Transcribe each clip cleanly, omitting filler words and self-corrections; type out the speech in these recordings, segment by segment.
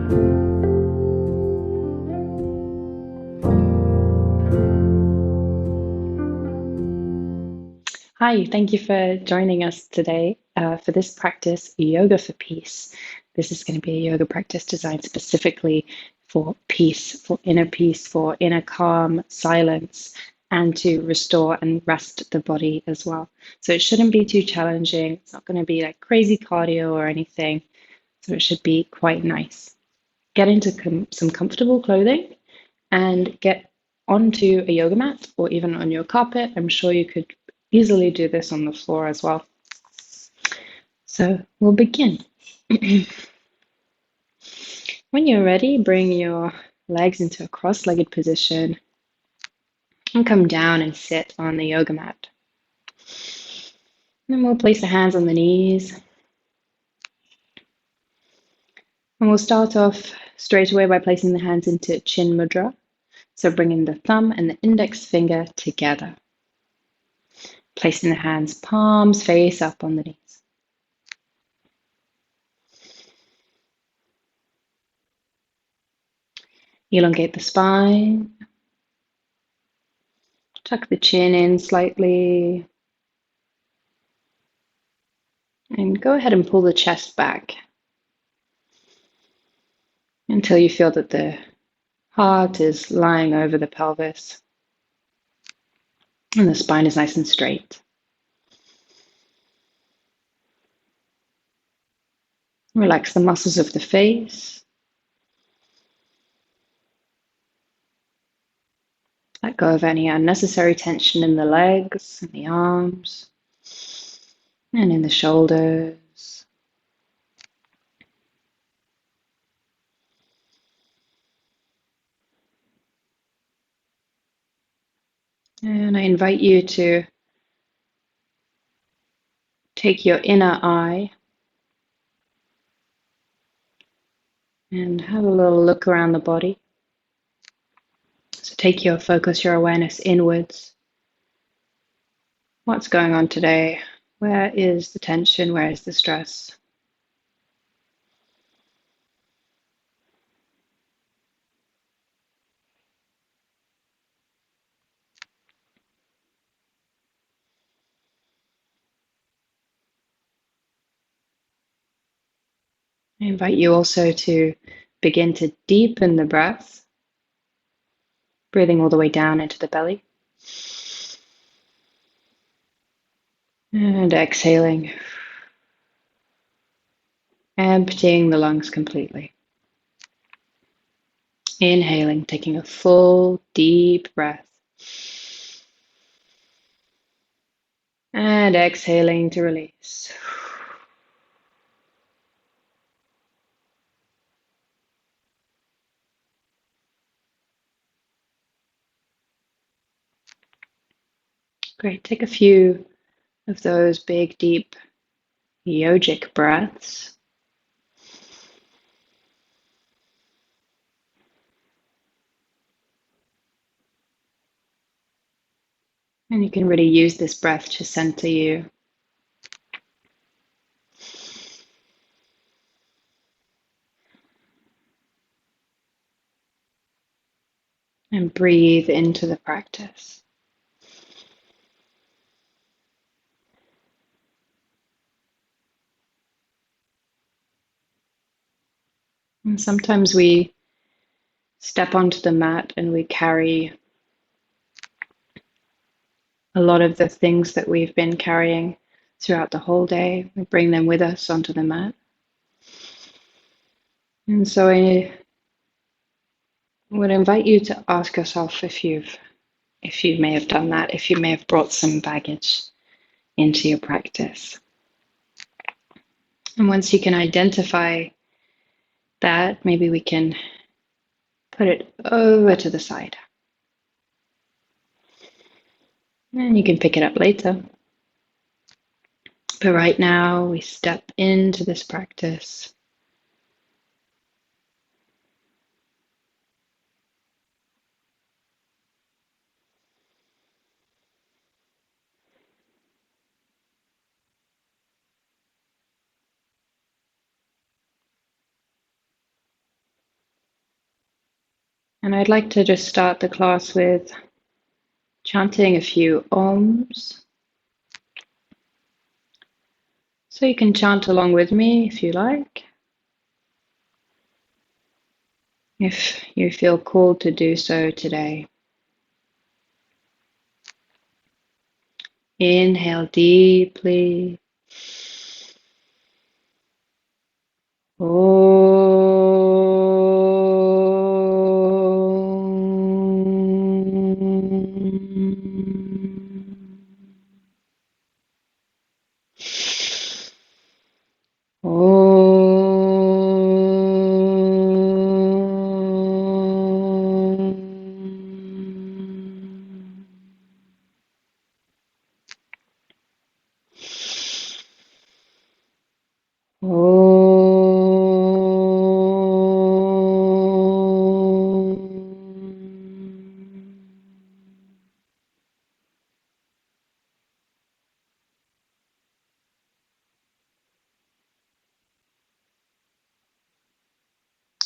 Hi, thank you for joining us today for this practice, Yoga for Peace. This is going to be a yoga practice designed specifically for peace, for inner calm, silence, and to restore and rest the body as well. So it shouldn't be too challenging. It's not going to be like crazy cardio or anything. So it should be quite nice. Get into some comfortable clothing and get onto a yoga mat or even on your carpet. I'm sure you could easily do this on the floor as well. So we'll begin. When you're ready, bring your legs into a cross-legged position and come down and sit on the yoga mat. Then we'll place the hands on the knees. And we'll start off straight away by placing the hands into Chin Mudra. So bringing the thumb and the index finger together. Placing the hands palms face up on the knees. Elongate the spine. Tuck the chin in slightly. And go ahead and pull the chest back until you feel that the heart is lying over the pelvis and the spine is nice and straight. Relax the muscles of the face. Let go of any unnecessary tension in the legs and the arms and in the shoulders. And I invite you to take your inner eye and have a little look around the body. So take your focus, your awareness inwards. What's going on today? Where is the tension? Where is the stress? I invite you also to begin to deepen the breath, breathing all the way down into the belly. And exhaling, emptying the lungs completely. Inhaling, taking a full, deep breath. And exhaling to release. Great, take a few of those big, deep yogic breaths. And you can really use this breath to center you. And breathe into the practice. And sometimes we step onto the mat and we carry a lot of the things that we've been carrying throughout the whole day. We bring them with us onto the mat. And so I would invite you to ask yourself if you may have done that, if you may have brought some baggage into your practice. And once you can identify that, maybe we can put it over to the side. And you can pick it up later. But right now, we step into this practice. And I'd like to just start the class with chanting a few Oms. So you can chant along with me if you like. If you feel called to do so today. Inhale deeply.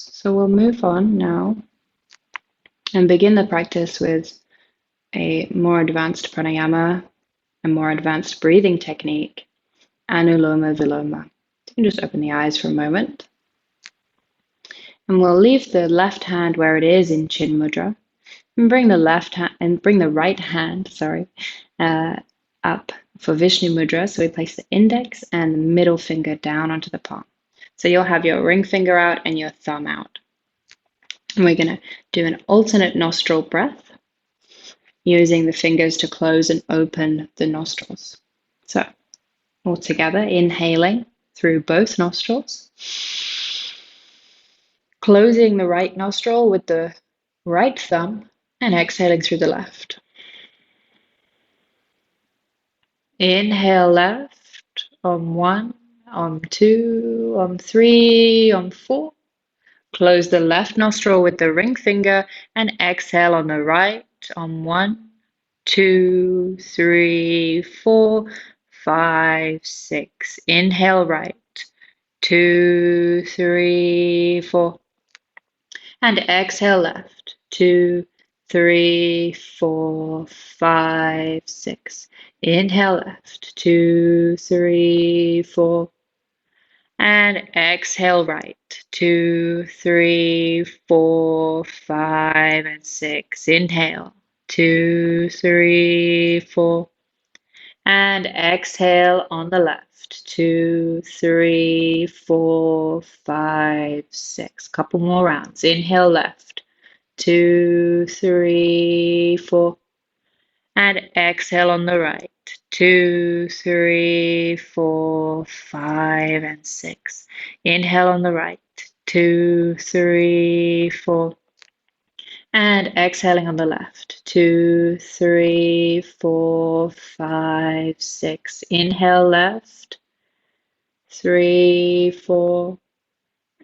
So we'll move on now and begin the practice with a more advanced pranayama, a more advanced breathing technique, Anuloma Viloma. You can just open the eyes for a moment. And we'll leave the left hand where it is in Chin Mudra and bring the right hand, up for Vishnu Mudra. So we place the index and the middle finger down onto the palm. So you'll have your ring finger out and your thumb out. And we're going to do an alternate nostril breath using the fingers to close and open the nostrils. So all together, inhaling through both nostrils, closing the right nostril with the right thumb and exhaling through the left. Inhale left, on 1, on 2, on 3, on 4. Close the left nostril with the ring finger and exhale on the right on 1, 2, 3, 4, 5, 6. Inhale right, 2, 3, 4. And exhale left, 2, 3, 4, 5, 6. Inhale left, 2, 3, 4. And exhale right, 2, 3, 4, 5, and 6. Inhale, 2, 3, 4. And exhale on the left, 2, 3, 4, 5, 6. Couple more rounds. Inhale left, 2, 3, 4. And exhale on the right, 2, 3, 4, 5, and 6. Inhale on the right, 2, 3, 4. And exhaling on the left, 2, 3, 4, 5, 6. Inhale left, 3, 4.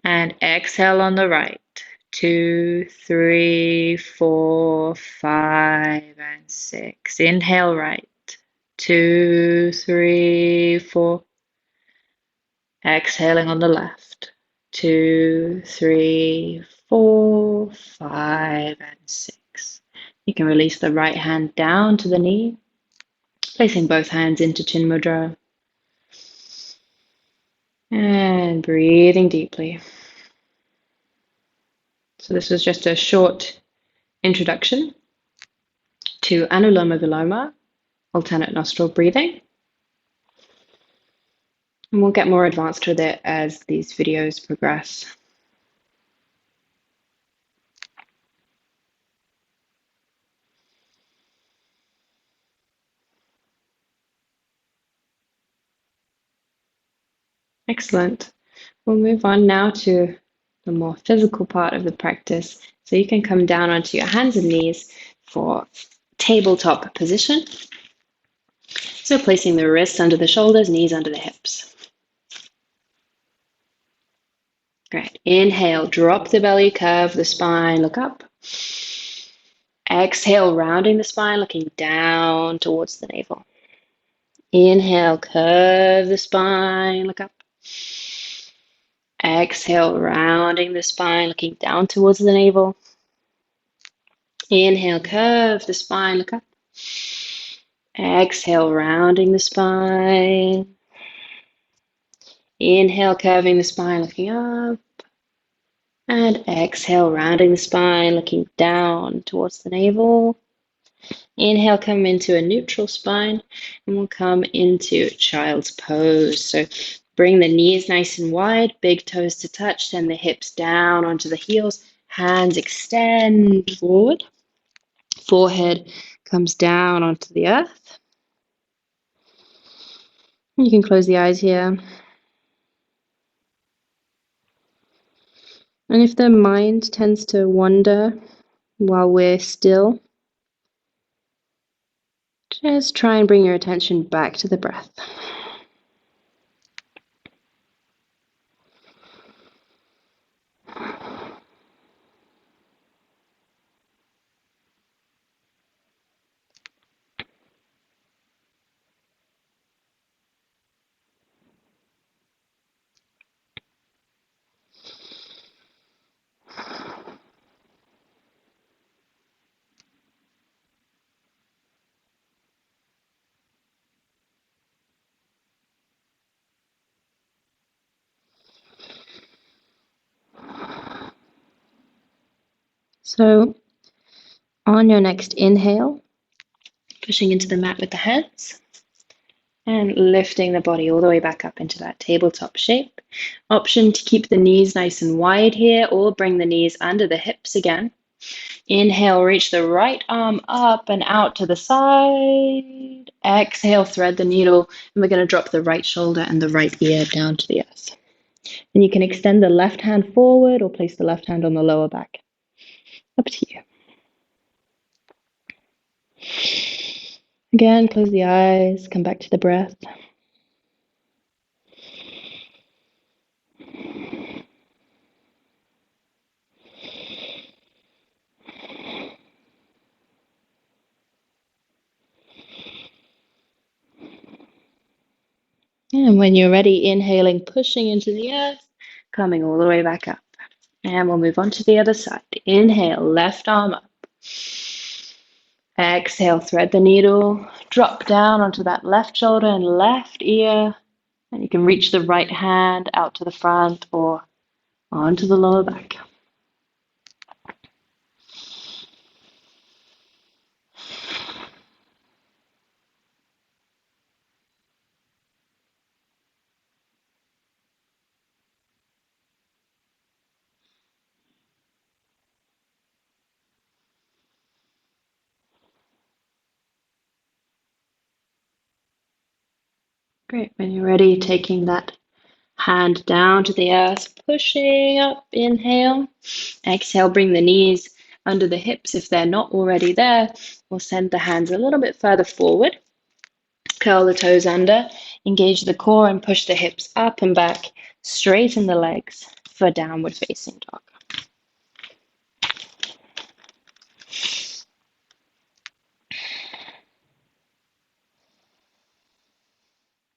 And exhale on the right, 2, 3, 4, 5, and 6. Inhale right, 2, 3, 4. Exhaling on the left, 2, 3, 4, 5, and 6. You can release the right hand down to the knee, placing both hands into Chin Mudra. And breathing deeply. So this was just a short introduction to Anuloma Viloma, alternate nostril breathing. And we'll get more advanced with it as these videos progress. Excellent. We'll move on now to the more physical part of the practice. So you can come down onto your hands and knees for tabletop position. So placing the wrists under the shoulders, knees under the hips. Great. Inhale, drop the belly, curve the spine, look up. Exhale, rounding the spine, looking down towards the navel. Inhale, curve the spine, look up. Exhale, rounding the spine, looking down towards the navel. Inhale, curve the spine, look up. Exhale, rounding the spine. Inhale, curving the spine, looking up. And exhale, rounding the spine, looking down towards the navel. Inhale, come into a neutral spine, and we'll come into child's pose. So bring the knees nice and wide, big toes to touch, send the hips down onto the heels, hands extend forward. Forehead comes down onto the earth. You can close the eyes here. And if the mind tends to wander while we're still, just try and bring your attention back to the breath. So on your next inhale, pushing into the mat with the hands and lifting the body all the way back up into that tabletop shape. Option to keep the knees nice and wide here or bring the knees under the hips again. Inhale, reach the right arm up and out to the side. Exhale, thread the needle, and we're going to drop the right shoulder and the right ear down to the earth. And you can extend the left hand forward or place the left hand on the lower back. Up to you. Again, close the eyes, come back to the breath. And when you're ready, inhaling, pushing into the earth, coming all the way back up. And we'll move on to the other side. Inhale, left arm up. Exhale, thread the needle, drop down onto that left shoulder and left ear. And you can reach the right hand out to the front or onto the lower back. Great. When you're ready, taking that hand down to the earth, pushing up, inhale. Exhale, bring the knees under the hips if they're not already there. We'll send the hands a little bit further forward. Curl the toes under, engage the core and push the hips up and back. Straighten the legs for downward facing dog.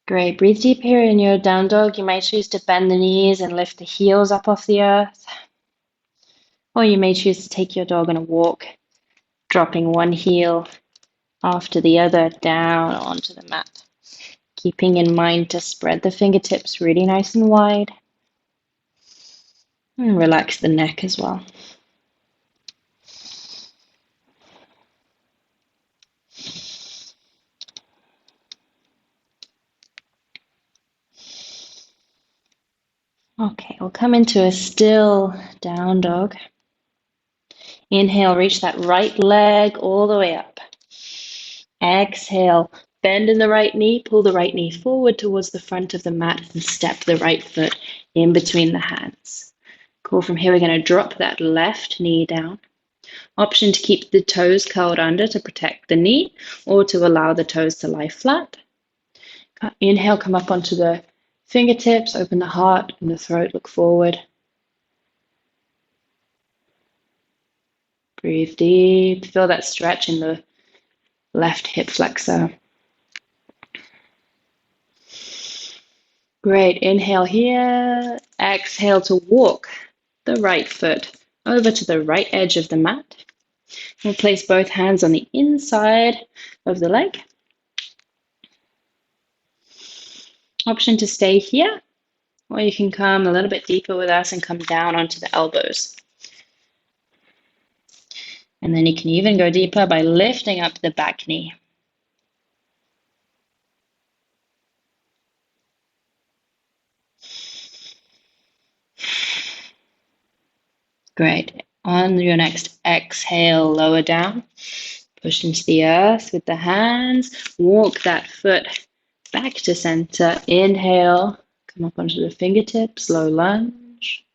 Great. Breathe deep here in your down dog. You may choose to bend the knees and lift the heels up off the earth. Or you may choose to take your dog on a walk, dropping one heel after the other down onto the mat. Keeping in mind to spread the fingertips really nice and wide. And relax the neck as well. Okay, we'll come into a still down dog. Inhale, reach that right leg all the way up. Exhale, bend in the right knee, pull the right knee forward towards the front of the mat and step the right foot in between the hands. Cool, from here we're going to drop that left knee down. Option to keep the toes curled under to protect the knee or to allow the toes to lie flat. Inhale, come up onto the fingertips, open the heart and the throat, look forward. Breathe deep, feel that stretch in the left hip flexor. Great, inhale here, exhale to walk the right foot over to the right edge of the mat. We'll place both hands on the inside of the leg. Option to stay here, or you can come a little bit deeper with us and come down onto the elbows. And then you can even go deeper by lifting up the back knee. Great. On your next exhale, lower down. Push into the earth with the hands. Walk that foot back to center. Inhale, come up onto the fingertips, low lunge.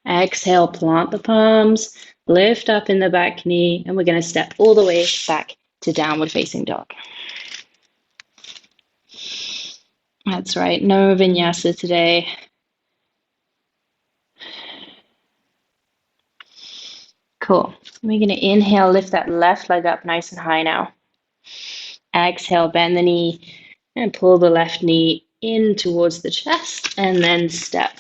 Exhale, plant the palms, lift up in the back knee, and we're going to step all the way back to downward facing dog. That's right, no vinyasa today. Cool. We're going to inhale, lift that left leg up nice and high now. Exhale, bend the knee and pull the left knee in towards the chest, and then step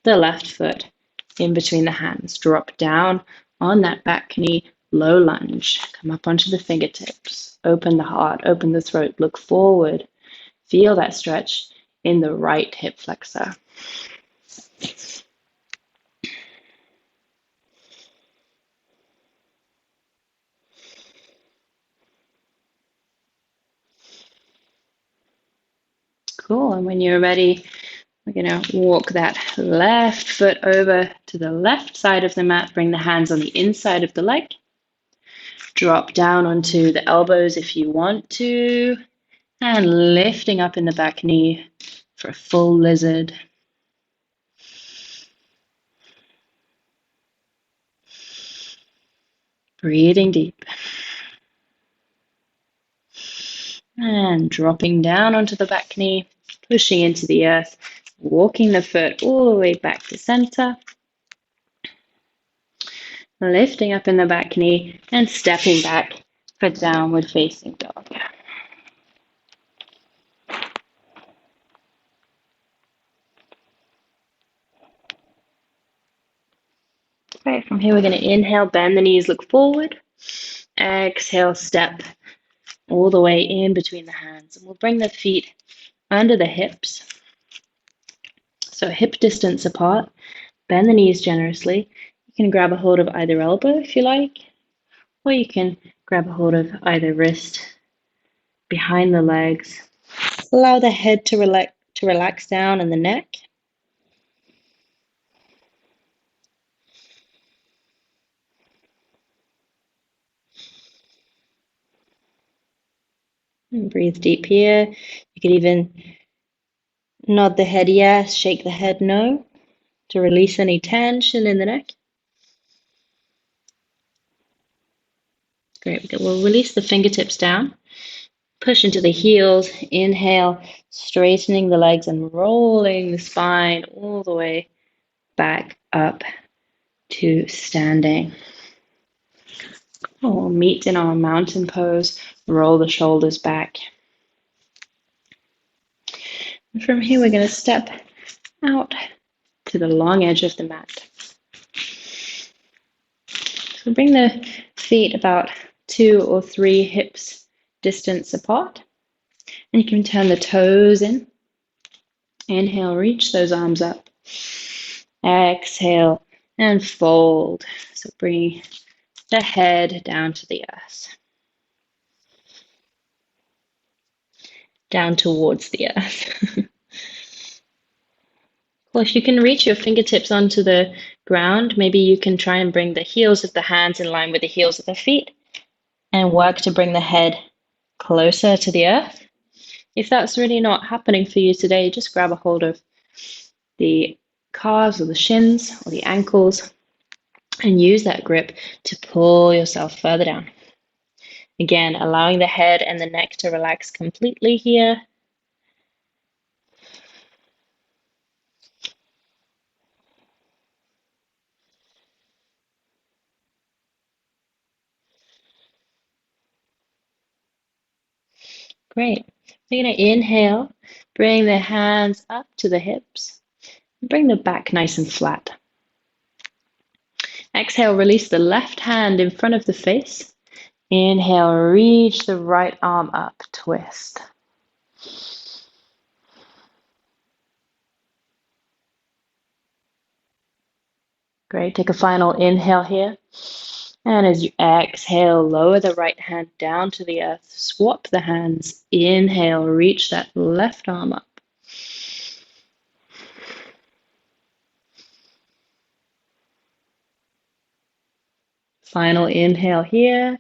the left foot in between the hands. Drop down on that back knee, low lunge. Come up onto the fingertips. Open the heart, open the throat, look forward. Feel that stretch in the right hip flexor. Cool, and when you're ready, we're going to walk that left foot over to the left side of the mat. Bring the hands on the inside of the leg. Drop down onto the elbows if you want to. And lifting up in the back knee for a full lizard. Breathing deep. And dropping down onto the back knee, pushing into the earth, walking the foot all the way back to center. Lifting up in the back knee and stepping back for downward facing dog. Great, from here we're going to inhale, bend the knees, look forward. Exhale, step all the way in between the hands. And we'll bring the feet under the hips. So hip distance apart. Bend the knees generously. You can grab a hold of either elbow if you like, or you can grab a hold of either wrist behind the legs. Allow the head to relax down and the neck. And breathe deep here. You could even nod the head yes, shake the head no to release any tension in the neck. Great. We'll release the fingertips down. Push into the heels. Inhale, straightening the legs and rolling the spine all the way back up to standing. We'll meet in our mountain pose. Roll the shoulders back. And from here, we're going to step out to the long edge of the mat. So bring the feet about 2 or 3 hips distance apart. And you can turn the toes in. Inhale, reach those arms up. Exhale and fold. So bring the head down to the earth. Down towards the earth. Well, if you can reach your fingertips onto the ground, maybe you can try and bring the heels of the hands in line with the heels of the feet and work to bring the head closer to the earth. If that's really not happening for you today, just grab a hold of the calves or the shins or the ankles and use that grip to pull yourself further down. Again, allowing the head and the neck to relax completely here. Great. We're going to inhale, bring the hands up to the hips, bring the back nice and flat. Exhale, release the left hand in front of the face. Inhale, reach the right arm up, twist. Great, take a final inhale here. And as you exhale, lower the right hand down to the earth. Swap the hands. Inhale, reach that left arm up. Final inhale here.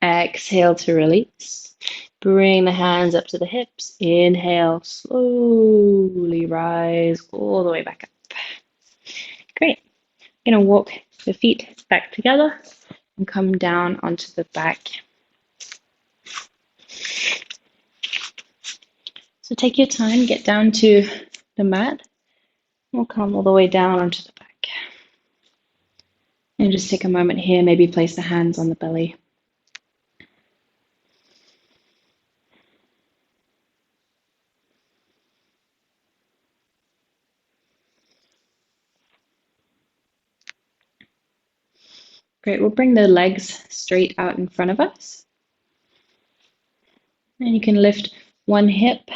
Exhale to release. Bring the hands up to the hips. Inhale, slowly rise all the way back up. Great. You're going to walk the feet back together and come down onto the back. So take your time, get down to the mat. We'll come all the way down onto the back. And just take a moment here, maybe place the hands on the belly. Great, we'll bring the legs straight out in front of us. And you can lift one hip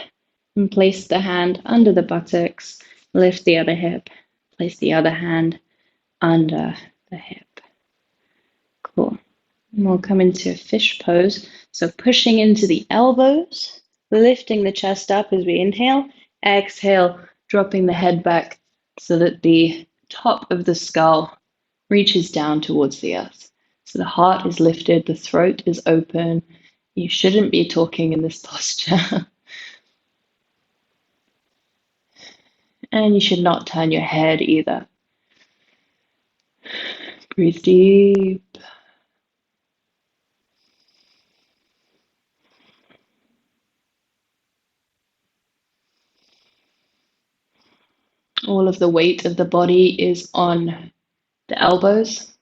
and place the hand under the buttocks. Lift the other hip, place the other hand under the hip. Cool. And we'll come into a fish pose. So pushing into the elbows, lifting the chest up as we inhale. Exhale, dropping the head back so that the top of the skull reaches down towards the earth. So the heart is lifted, the throat is open. You shouldn't be talking in this posture. And you should not turn your head either. Breathe deep. All of the weight of the body is on the elbows,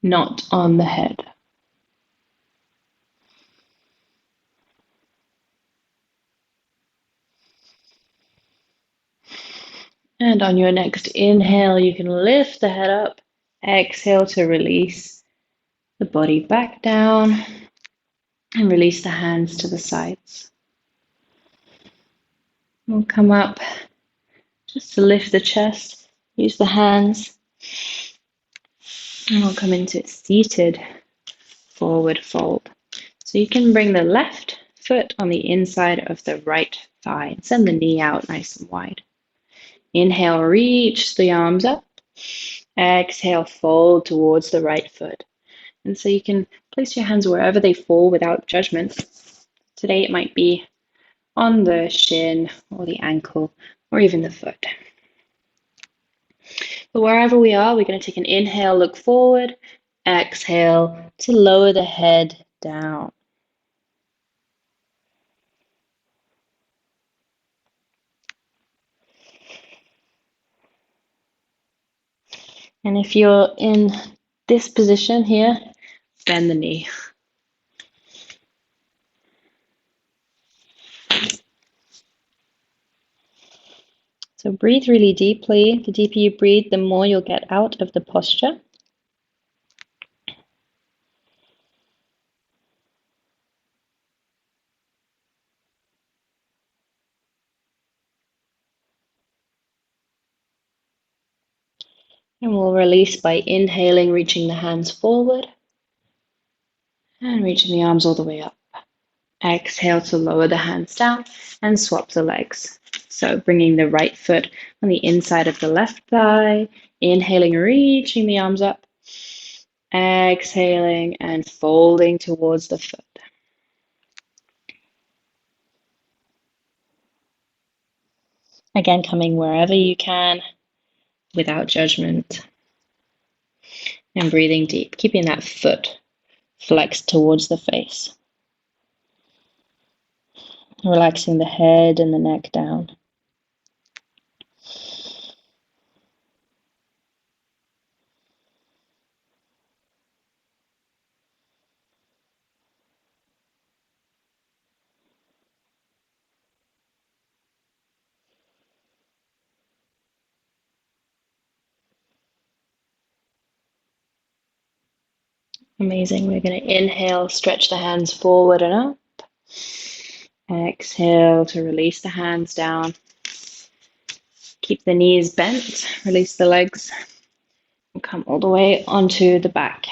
not on the head. And on your next inhale, you can lift the head up. Exhale to release the body back down and release the hands to the sides. We'll come up just to lift the chest. Use the hands. And we'll come into seated forward fold. So you can bring the left foot on the inside of the right thigh and send the knee out nice and wide. Inhale, reach the arms up. Exhale, fold towards the right foot. And so you can place your hands wherever they fall without judgment. Today it might be on the shin or the ankle or even the foot. But wherever we are, we're going to take an inhale, look forward. Exhale to lower the head down. And if you're in this position here, bend the knee. So breathe really deeply. The deeper you breathe, the more you'll get out of the posture. And we'll release by inhaling, reaching the hands forward and reaching the arms all the way up. Exhale to lower the hands down and swap the legs. So bringing the right foot on the inside of the left thigh, inhaling, reaching the arms up, exhaling and folding towards the foot. Again, coming wherever you can without judgment and breathing deep, keeping that foot flexed towards the face. Relaxing the head and the neck down. Amazing. We're going to inhale, stretch the hands forward and up. Exhale to release the hands down. Keep the knees bent, release the legs, and come all the way onto the back.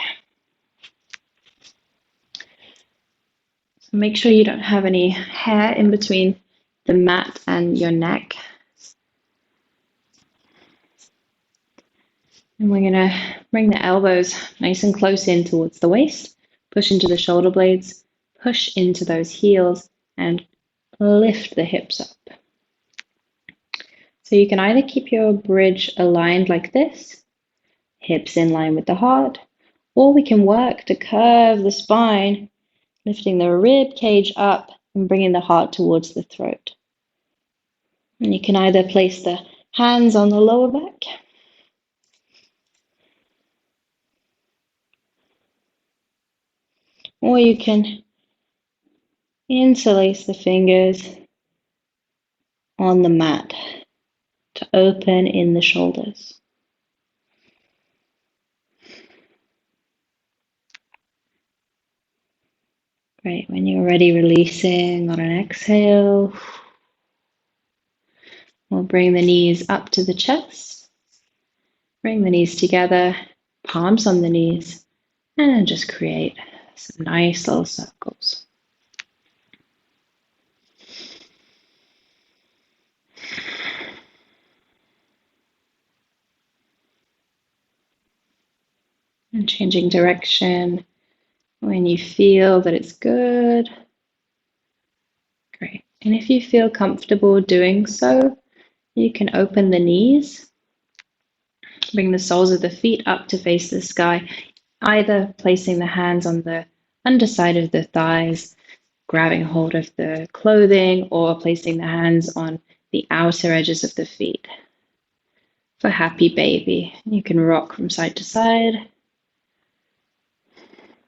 So make sure you don't have any hair in between the mat and your neck. And we're going to bring the elbows nice and close in towards the waist, push into the shoulder blades, push into those heels, and lift the hips up. So you can either keep your bridge aligned like this, hips in line with the heart, or we can work to curve the spine, lifting the rib cage up and bringing the heart towards the throat. And you can either place the hands on the lower back, or you can interlace the fingers on the mat to open in the shoulders. Great. When you're ready, releasing on an exhale, we'll bring the knees up to the chest. Bring the knees together, palms on the knees, and just create some nice little circles. And changing direction when you feel that it's good. Great. And if you feel comfortable doing so, you can open the knees, bring the soles of the feet up to face the sky, either placing the hands on the underside of the thighs, grabbing hold of the clothing, or placing the hands on the outer edges of the feet. For happy baby, you can rock from side to side,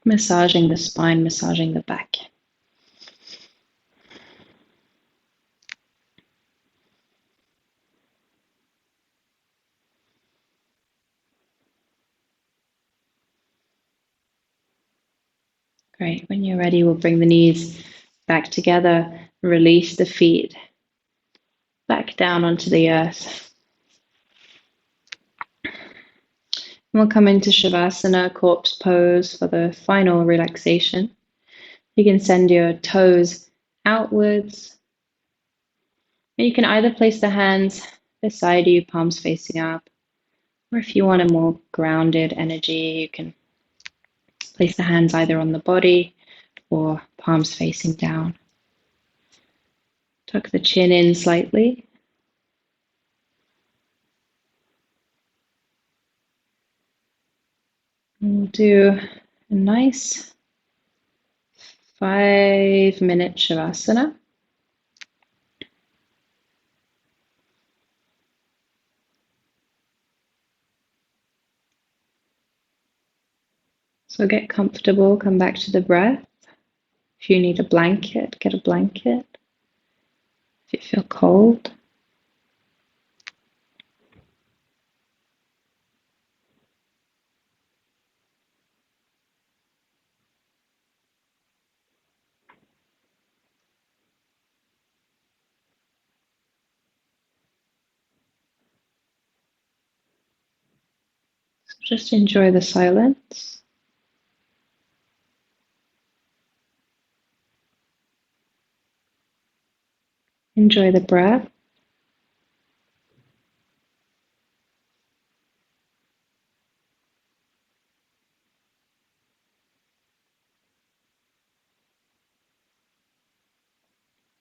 massaging the spine, massaging the back. Great. When you're ready, we'll bring the knees back together, release the feet back down onto the earth. We'll come into Shavasana, corpse pose, for the final relaxation. You can send your toes outwards. And you can either place the hands beside you, palms facing up, or if you want a more grounded energy, you can place the hands either on the body or palms facing down. Tuck the chin in slightly. And we'll do a nice 5-minute Shavasana. So get comfortable, come back to the breath. If you need a blanket, get a blanket. If you feel cold. So just enjoy the silence. Enjoy the breath.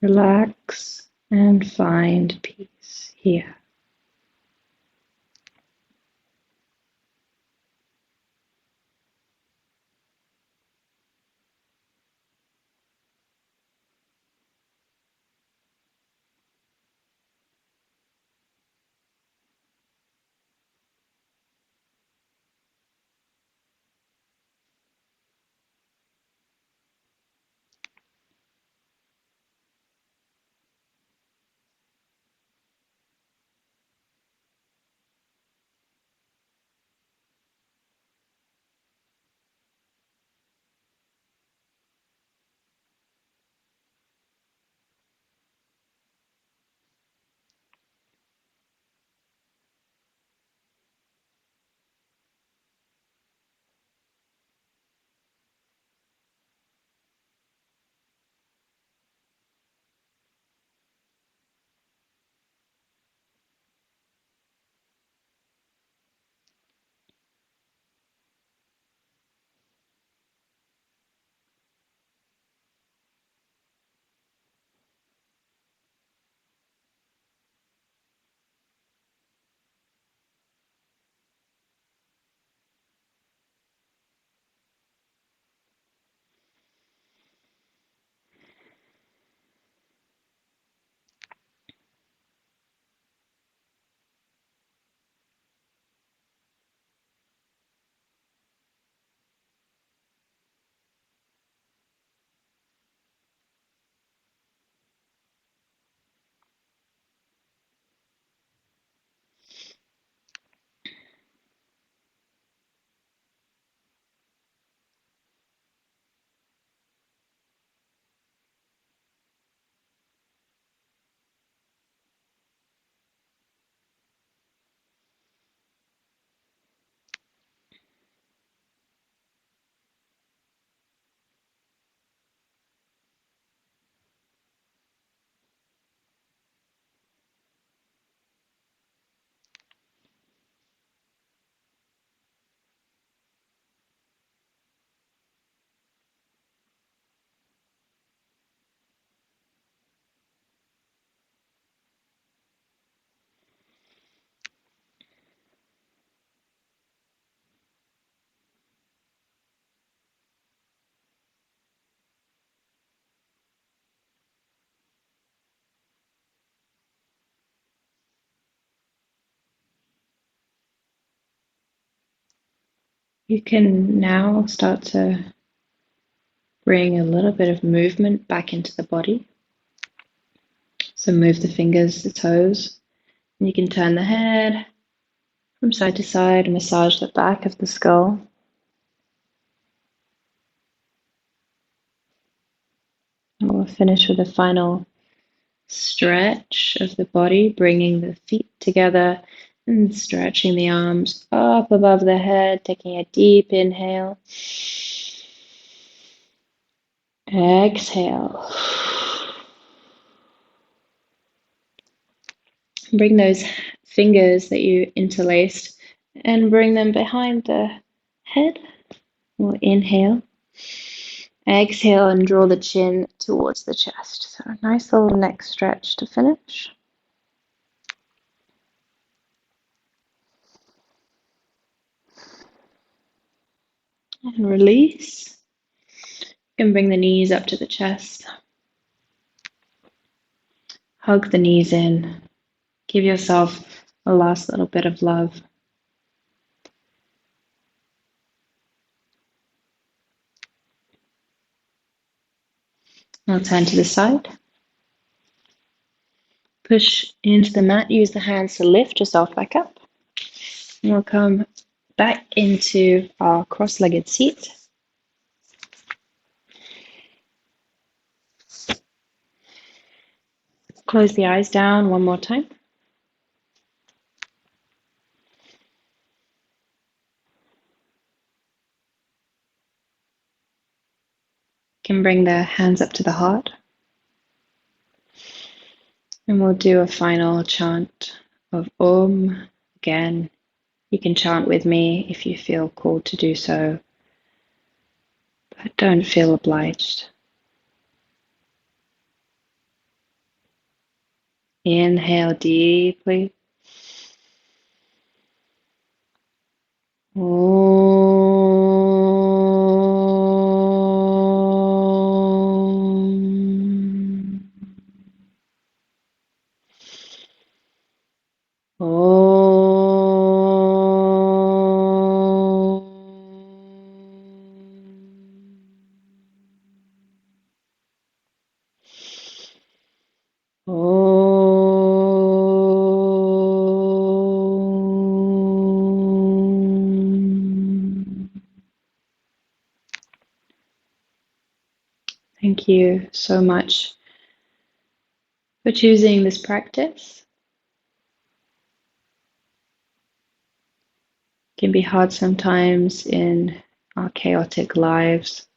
Relax and find peace here. You can now start to bring a little bit of movement back into the body. So move the fingers, the toes, and you can turn the head from side to side, massage the back of the skull. And we'll finish with a final stretch of the body, bringing the feet together and stretching the arms up above the head, taking a deep inhale. Exhale. Bring those fingers that you interlaced and bring them behind the head. We'll inhale. Exhale and draw the chin towards the chest. So a nice little neck stretch to finish. And release. You can bring the knees up to the chest. Hug the knees in. Give yourself a last little bit of love. Now turn to the side. Push into the mat. Use the hands to lift yourself back up. And we'll come back into our cross-legged seat. Close the eyes down one more time. You can bring the hands up to the heart. And we'll do a final chant of Om again. You can chant with me if you feel called to do so, but don't feel obliged. Inhale deeply. Om. Thank you so much for choosing this practice. It can be hard sometimes in our chaotic lives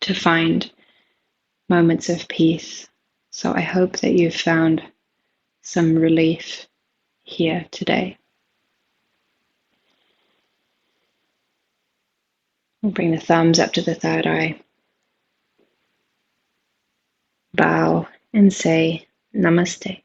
to find moments of peace. So I hope that you've found some relief here today. We'll bring the thumbs up to the third eye. Bow and say Namaste.